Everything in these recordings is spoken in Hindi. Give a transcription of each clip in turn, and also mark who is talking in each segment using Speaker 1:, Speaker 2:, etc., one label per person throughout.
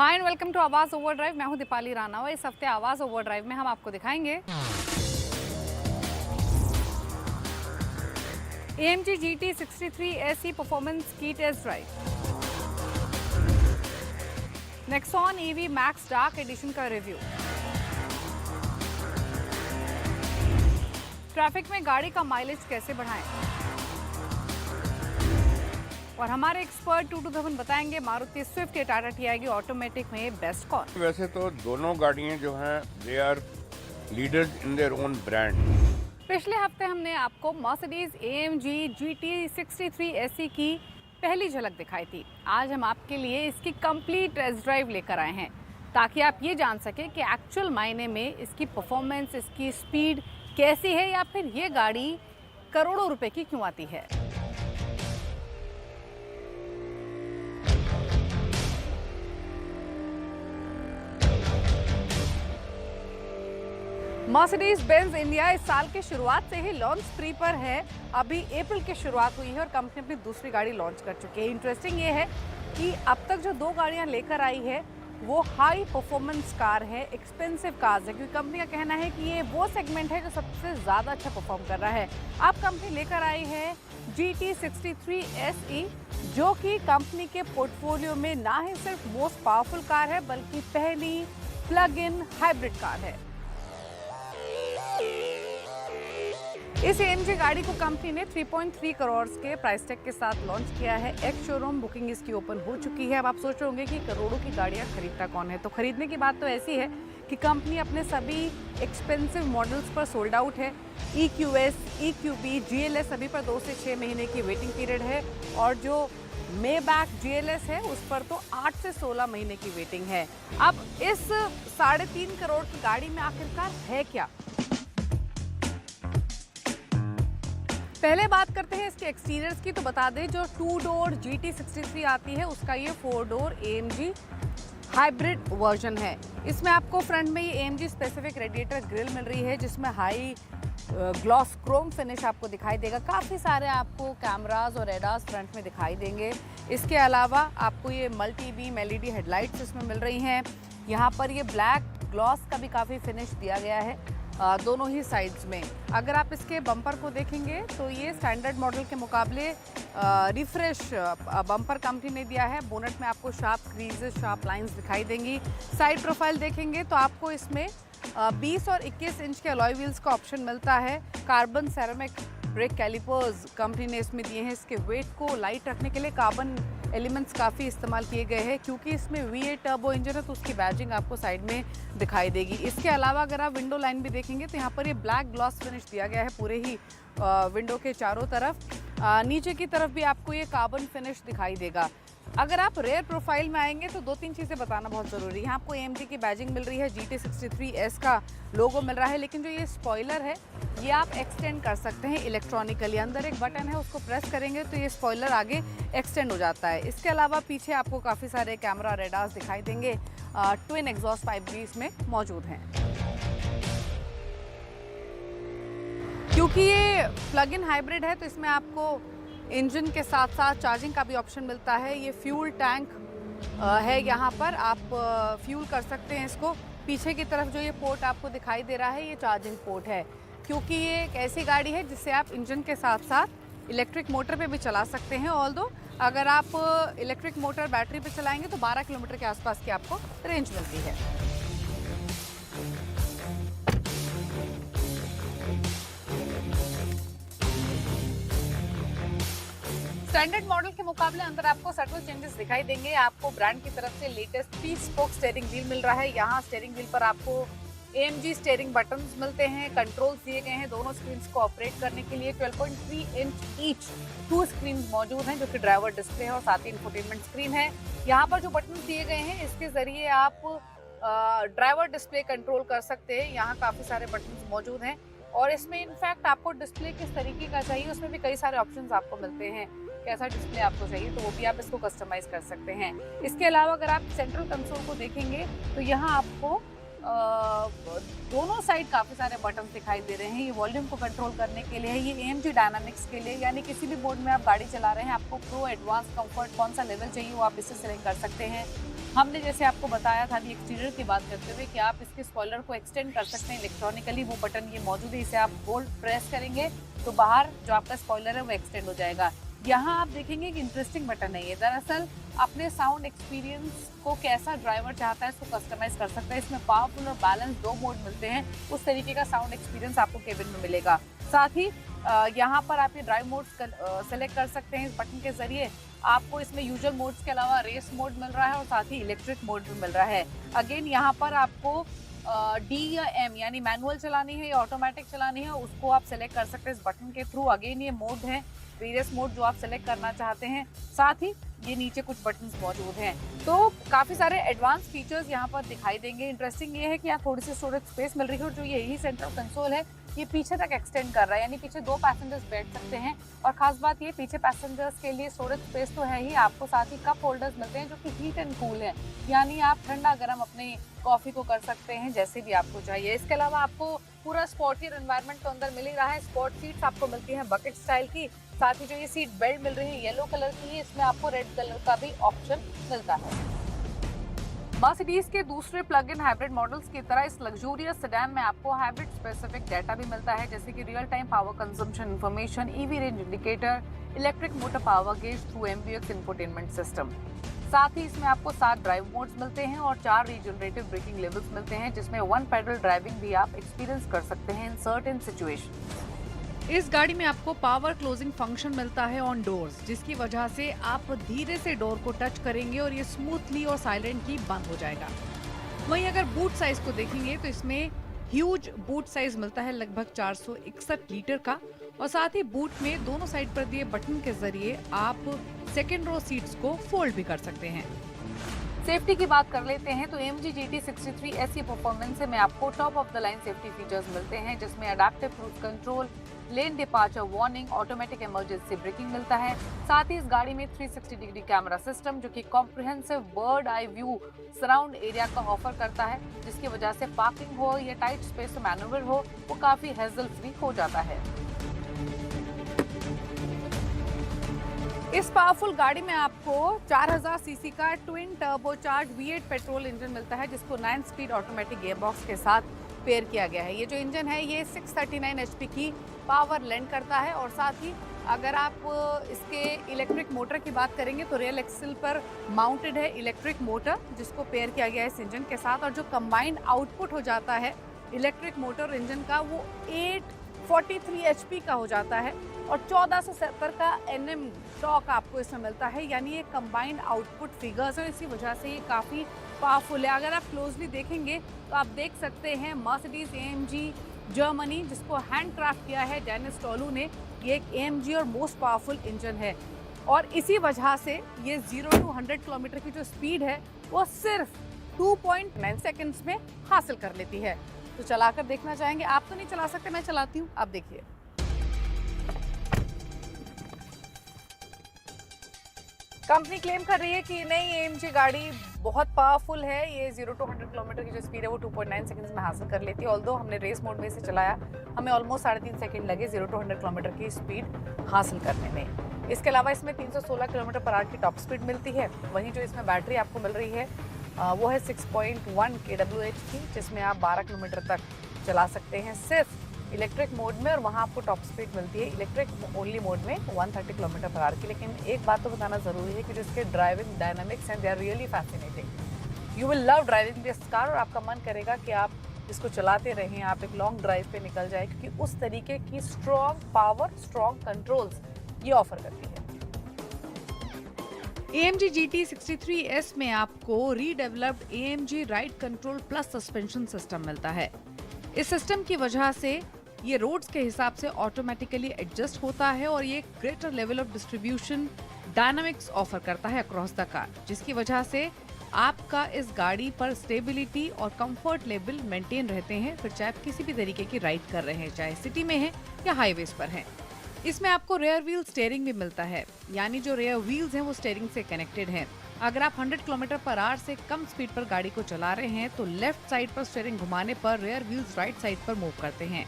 Speaker 1: हाय एंड वेलकम टू आवाज़ ओवरड्राइव। मैं हूं दीपाली राणा और इस हफ्ते आवाज़ ओवरड्राइव में हम आपको दिखाएंगे AMG GT 63 SE परफॉर्मेंस की test drive, Nexon EV max dark edition का रिव्यू, ट्रैफिक में गाड़ी का माइलेज कैसे बढ़ाएं और हमारे एक्सपर्ट 227 बताएंगे मारुति स्विफ्ट या टाटा TI ऑटोमेटिक में बेस्ट कौन।
Speaker 2: वैसे तो दोनों गाड़ियां जो हैं they are leaders in their own brand.
Speaker 1: पिछले हफ्ते हमने आपको मर्सिडीज AMG GT 63 SE की पहली झलक दिखाई थी। आज हम आपके लिए इसकी कंप्लीट टेस्ट ड्राइव लेकर आए हैं ताकि आप ये जान सकें कि एक्चुअल मायने में इसकी परफॉर्मेंस, इसकी स्पीड कैसी है या फिर ये गाड़ी करोड़ों रुपए की क्यों आती है। मर्सिडीज बेंज इंडिया इस साल की शुरुआत से ही लॉन्च स्प्री पर है। अभी अप्रैल की शुरुआत हुई है और कंपनी अपनी दूसरी गाड़ी लॉन्च कर चुकी है। इंटरेस्टिंग ये है कि अब तक जो दो गाड़ियां लेकर आई है वो हाई परफॉर्मेंस कार है, एक्सपेंसिव कार्स है, क्योंकि कंपनी का कहना है कि ये वो सेगमेंट है जो सबसे ज़्यादा अच्छा परफॉर्म कर रहा है। अब कंपनी लेकर आई है GT 63 SE, जो कि कंपनी के पोर्टफोलियो में ना ही सिर्फ मोस्ट पावरफुल कार है बल्कि पहली प्लग इन हाइब्रिड कार है। इस AMG गाड़ी को कंपनी ने 3.3 करोड़ के प्राइस टैग के साथ लॉन्च किया है। एक्स शोरूम बुकिंग इसकी ओपन हो चुकी है। अब आप सोच रहे होंगे कि करोड़ों की गाड़ियां खरीदता कौन है, तो खरीदने की बात तो ऐसी है कि कंपनी अपने सभी एक्सपेंसिव मॉडल्स पर सोल्ड आउट है। EQS, EQB, GLS सभी पर 2 से 6 महीने की वेटिंग पीरियड है और जो मेबैक GLS है उस पर तो 8 से 16 महीने की वेटिंग है। अब इस 3.5 करोड़ की गाड़ी में आखिरकार है क्या। पहले बात करते हैं इसके एक्सटीरियर्स की। तो बता दें जो 2 डोर GT 63 आती है उसका ये 4 डोर AMG हाइब्रिड वर्जन है। इसमें आपको फ्रंट में ये AMG स्पेसिफिक रेडिएटर ग्रिल मिल रही है जिसमें हाई ग्लॉस क्रोम फिनिश आपको दिखाई देगा। काफ़ी सारे आपको कैमरास और एडास फ्रंट में दिखाई देंगे। इसके अलावा आपको ये मल्टी बीम LED हेडलाइट्स इसमें मिल रही हैं। यहाँ पर ये ब्लैक ग्लॉस का भी काफ़ी फिनिश दिया गया है दोनों ही साइड्स में। अगर आप इसके बम्पर को देखेंगे तो ये स्टैंडर्ड मॉडल के मुकाबले रिफ्रेश बम्पर कंपनी ने दिया है। बोनट में आपको शार्प क्रीजेस, शार्प लाइंस दिखाई देंगी। साइड प्रोफाइल देखेंगे तो आपको इसमें 20 और 21 इंच के अलॉय व्हील्स का ऑप्शन मिलता है। Carbon ceramic brake calipers company ने इसमें दिए हैं। इसके वेट को लाइट रखने के लिए कार्बन एलिमेंट्स काफ़ी इस्तेमाल किए गए हैं। क्योंकि इसमें V8 टर्बो इंजन है तो उसकी बैजिंग आपको साइड में दिखाई देगी। इसके अलावा अगर आप विंडो लाइन भी देखेंगे तो यहाँ पर ये ब्लैक ग्लॉस फिनिश दिया गया है पूरे ही विंडो के चारों तरफ। नीचे की तरफ भी आपको ये कार्बन फिनिश दिखाई देगा। अगर आप रेयर प्रोफाइल में आएंगे तो 2-3 चीज़ें बताना बहुत ज़रूरी है। यहाँ आपको AMG की बैजिंग मिल रही है, GT 63 S का लोगो मिल रहा है, लेकिन जो ये स्पॉइलर है ये आप एक्सटेंड कर सकते हैं इलेक्ट्रॉनिकली। अंदर एक बटन है, उसको प्रेस करेंगे तो ये स्पॉइलर आगे एक्सटेंड हो जाता है। इसके अलावा पीछे आपको काफ़ी सारे कैमरा रेडार्स दिखाई देंगे। ट्विन एग्जॉस्ट पाइप भी इसमें मौजूद हैं। क्योंकि ये प्लग इन हाइब्रिड है तो इसमें आपको इंजन के साथ साथ चार्जिंग का भी ऑप्शन मिलता है। ये फ्यूल टैंक है, यहाँ पर आप फ्यूल कर सकते हैं इसको। पीछे की तरफ जो ये पोर्ट आपको दिखाई दे रहा है ये चार्जिंग पोर्ट है। क्योंकि ये एक ऐसी गाड़ी है जिससे आप इंजन के साथ साथ इलेक्ट्रिक मोटर पे भी चला सकते हैं। ऑल्दो अगर आप इलेक्ट्रिक मोटर बैटरी पे चलाएंगे तो 12 किलोमीटर के आसपास की आपको रेंज मिलती है। स्टैंडर्ड मॉडल के मुकाबले अंदर आपको सटल चेंजेस दिखाई देंगे। आपको ब्रांड की तरफ से लेटेस्ट 3 स्पोक स्टीयरिंग व्हील मिल रहा है। यहाँ स्टीयरिंग व्हील पर आपको AMG स्टीयरिंग बटन्स मिलते हैं, कंट्रोल्स दिए गए हैं दोनों स्क्रीन्स को ऑपरेट करने के लिए। 12.3 इंच ईच 2 स्क्रीन मौजूद हैं जो कि ड्राइवर डिस्प्ले है और साथ ही इंफोटेनमेंट स्क्रीन है। यहाँ पर जो बटन दिए गए हैं इसके जरिए आप ड्राइवर डिस्प्ले कंट्रोल कर सकते हैं। यहाँ काफ़ी सारे बटन मौजूद हैं और इसमें इनफैक्ट आपको डिस्प्ले किस तरीके का चाहिए उसमें भी कई सारे ऑप्शंस आपको मिलते हैं। कैसा डिस्प्ले आपको चाहिए तो वो भी आप इसको कस्टमाइज कर सकते हैं। इसके अलावा अगर आप सेंट्रल कंसोल को देखेंगे तो यहाँ आपको दोनों साइड काफ़ी सारे बटन दिखाई दे रहे हैं। ये वॉल्यूम को कंट्रोल करने के लिए है, ये AMG डायनामिक्स के लिए, यानी किसी भी मोड में आप गाड़ी चला रहे हैं आपको प्रो, एडवांस, कंफर्ट कौन सा लेवल चाहिए वो आप इससे सेलेक्ट कर सकते हैं। हमने जैसे आपको बताया था अभी एक्सटीरियर की बात करते हुए कि आप इसके स्पॉइलर को एक्सटेंड कर सकते हैं इलेक्ट्रॉनिकली। वो बटन ये मौजूद है, इसे आप होल्ड प्रेस करेंगे तो बाहर जो आपका स्पॉइलर है वो एक्सटेंड हो जाएगा। यहाँ आप देखेंगे कि इंटरेस्टिंग बटन है ये। दरअसल अपने साउंड एक्सपीरियंस को कैसा ड्राइवर चाहता है उसको कस्टमाइज कर सकता है। इसमें पावरफुल और बैलेंस 2 मोड मिलते हैं, उस तरीके का साउंड एक्सपीरियंस आपको केबिन में मिलेगा। साथ ही यहाँ पर आप ये ड्राइव मोड सेलेक्ट कर सकते हैं इस बटन के जरिए। आपको इसमें यूजुअल मोड्स के अलावा रेस मोड मिल रहा है और साथ ही इलेक्ट्रिक मोड भी मिल रहा है। अगेन यहाँ पर आपको डी या एम यानी मैनुअल चलानी है या ऑटोमेटिक चलानी है उसको आप सेलेक्ट कर सकते हैं इस बटन के थ्रू। अगेन ये मोड है वेरियस मोड जो आप सेलेक्ट करना चाहते हैं। साथ ही ये नीचे कुछ बटन्स मौजूद हैं, तो काफ़ी सारे एडवांस फीचर्स यहाँ पर दिखाई देंगे। इंटरेस्टिंग ये है कि यहाँ थोड़ी सी स्टोरेज स्पेस मिल रही है और जो यही सेंट्रल कंसोल है ये पीछे तक एक्सटेंड कर रहा है, यानी पीछे 2 पैसेंजर्स बैठ सकते हैं। और खास बात ये पीछे पैसेंजर्स के लिए स्टोरेज स्पेस तो है ही, आपको साथ ही कप होल्डर्स मिलते हैं जो कि हीट एंड कूल है, यानी आप ठंडा गर्म अपने कॉफ़ी को कर सकते हैं जैसे भी आपको चाहिए। इसके अलावा आपको पूरा स्पोर्टियर एनवायरनमेंट तो अंदर मिल ही रहा है। स्पोर्ट सीट्स आपको मिलती हैं बकेट स्टाइल की। साथ ही जो ये सीट बेल्ट मिल रही है येलो कलर की है, इसमें आपको रेड कलर का भी ऑप्शन मिलता है। मर्सिडीज के दूसरे प्लग इन हाइब्रिड मॉडल्स की तरह इस लग्जूरियस सेडान में आपको हाइब्रिड स्पेसिफिक डाटा भी मिलता है, जैसे कि real time power consumption information, EV range indicator, electric motor power gauge through MBUX infotainment system. साथ ही इसमें आपको 7 ड्राइव मोड्स मिलते हैं और 4 रीजनरेटिव ब्रेकिंग लेवल्स मिलते हैं, जिसमें 1 पेडल ड्राइविंग भी आप एक्सपीरियंस कर सकते हैं इन सर्टेन सिचुएशन। इस गाड़ी में आपको पावर क्लोजिंग फंक्शन मिलता है ऑन डोर्स, जिसकी वजह से आप धीरे से डोर को टच करेंगे और ये स्मूथली और साइलेंटली बंद हो जाएगा। वहीं अगर बूट साइज को देखेंगे तो इसमें ह्यूज बूट साइज मिलता है लगभग 461 लीटर का, और साथ ही बूट में दोनों साइड पर दिए बटन के जरिए आप सेकेंड रो सीट्स को फोल्ड भी कर सकते हैं। सेफ्टी की बात कर लेते हैं तो AMG GT 63 SE परफॉर्मेंस में आपको top of the line safety features मिलते हैं, जिसमें adaptive cruise control, lane departure warning, automatic emergency breaking मिलता है। साथ ही इस गाड़ी में 360 डिग्री कैमरा सिस्टम जो कि comprehensive bird eye view surround area का ऑफर करता है, जिसकी वजह से पार्किंग हो या टाइट स्पेस मैनूवर हो वो काफी हेजल फ्री हो जाता है। इस पावरफुल गाड़ी में आपको 4000 सीसी का twin turbocharge V8 petrol engine मिलता है, जिसको 9 स्पीड ऑटोमेटिक गियरबॉक्स के साथ पेयर किया गया है। ये जो इंजन है ये 639 HP की पावर लैंड करता है, और साथ ही अगर आप इसके इलेक्ट्रिक मोटर की बात करेंगे तो रियल एक्सिल पर माउंटेड है इलेक्ट्रिक मोटर, जिसको पेयर किया गया है इस इंजन के साथ, और जो कंबाइंड आउटपुट हो जाता है इलेक्ट्रिक मोटर इंजन का वो 843 HP का हो जाता है, और 1470 का Nm टॉर्क आपको इसमें मिलता है, यानी ये कंबाइंड आउटपुट फिगर्स है, इसी वजह से ये काफ़ी पावरफुल है। अगर आप क्लोजली देखेंगे तो आप देख सकते हैं मर्सिडीज AMG जर्मनी, जिसको हैंडक्राफ्ट किया है डेनिस टोलू ने, ये एक AMG और मोस्ट पावरफुल इंजन है, और इसी वजह से ये 0 to 100 किलोमीटर की जो स्पीड है वो सिर्फ 2.9 सेकेंड्स में हासिल कर लेती है। तो चलाकर देखना चाहेंगे? आप तो नहीं चला सकते, मैं चलाती हूँ, आप देखिए। कंपनी क्लेम कर रही है कि नहीं AMG गाड़ी बहुत पावरफुल है, ये 0 to 100 किलोमीटर की जो स्पीड है वो 2.9 सेकंड्स में हासिल कर लेती है। ऑल्दो हमने रेस मोड में इसे चलाया, हमें ऑलमोस्ट 3.5 सेकंड लगे 0 to 100 किलोमीटर की स्पीड हासिल करने में। इसके अलावा इसमें 316 किलोमीटर पर आवर की टॉप स्पीड मिलती है। वहीं जो इसमें बैटरी आपको मिल रही है वो है 6.1 kWh की, जिसमें आप 12 किलोमीटर तक चला सकते हैं सिर्फ इलेक्ट्रिक मोड में, और वहाँ आपको टॉप स्पीड मिलती है इलेक्ट्रिक ओनली मोड में 130 किलोमीटर पर आवर की। लेकिन एक बात तो बताना ज़रूरी है कि जो इसके ड्राइविंग डायनामिक्स हैं they are really fascinating. You will love driving this car, और आपका मन करेगा कि आप इसको चलाते रहें, आप एक लॉन्ग ड्राइव पे निकल जाए, क्योंकि उस तरीके की स्ट्रॉन्ग पावर, स्ट्रॉन्ग कंट्रोल्स ये ऑफर करती है। AMG GT 63S में आपको redeveloped AMG ride control plus suspension system मिलता है। इस सिस्टम की वजह से ये रोड्स के हिसाब से ऑटोमेटिकली एडजस्ट होता है, और ये greater level of distribution dynamics offer करता है अक्रॉस द कार, जिसकी वजह से आपका इस गाड़ी पर स्टेबिलिटी और कंफर्ट लेवल मेंटेन रहते हैं, फिर चाहे आप किसी भी तरीके की राइड कर रहे हैं, चाहे सिटी में हैं या हाईवेज पर हैं। इसमें आपको रेयर व्हील स्टीयरिंग भी मिलता है, यानी जो रेयर व्हील्स हैं वो स्टीयरिंग से कनेक्टेड हैं। अगर आप 100 किलोमीटर पर आवर से कम स्पीड पर गाड़ी को चला रहे हैं तो लेफ्ट साइड पर स्टीयरिंग घुमाने पर रेयर व्हील्स राइट साइड पर मूव करते हैं,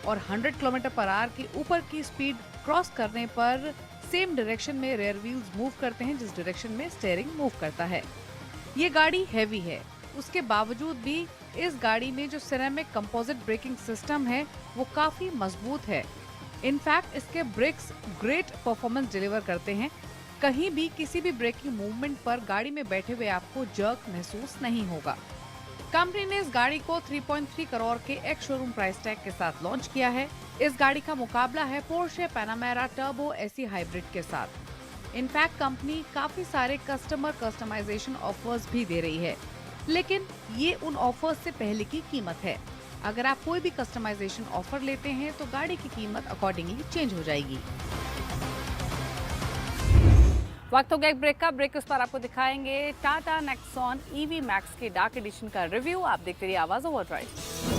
Speaker 1: और 100 किलोमीटर पर आवर के ऊपर की स्पीड क्रॉस करने पर सेम डायरेक्शन में रेयर व्हील्स मूव करते हैं जिस डायरेक्शन में स्टीयरिंग मूव करता है। ये गाड़ी हैवी है, उसके बावजूद भी इस गाड़ी में जो सिरेमिक कंपोजिट ब्रेकिंग सिस्टम है वो काफी मजबूत है। इनफैक्ट इसके ब्रेक्स ग्रेट परफॉर्मेंस डिलीवर करते हैं। कहीं भी किसी भी ब्रेकिंग मूवमेंट पर गाड़ी में बैठे हुए आपको जर्क महसूस नहीं होगा। कंपनी ने इस गाड़ी को 3.3 करोड़ के एक्स शोरूम प्राइस टैग के साथ लॉन्च किया है। इस गाड़ी का मुकाबला है Porsche Panamera turbo AC hybrid के साथ। इनफैक्ट कंपनी काफी सारे कस्टमाइजेशन ऑफर्स भी दे रही है, लेकिन ये उन ऑफर्स से पहले की कीमत है। अगर आप कोई भी कस्टमाइजेशन ऑफर लेते हैं तो गाड़ी की कीमत अकॉर्डिंगली चेंज हो जाएगी। वक्त हो गया एक ब्रेक का। ब्रेक उस पर आपको दिखाएंगे टाटा नेक्सॉन ईवी मैक्स के डार्क एडिशन का रिव्यू। आप देखते रहिए आवाज ओवरड्राइव।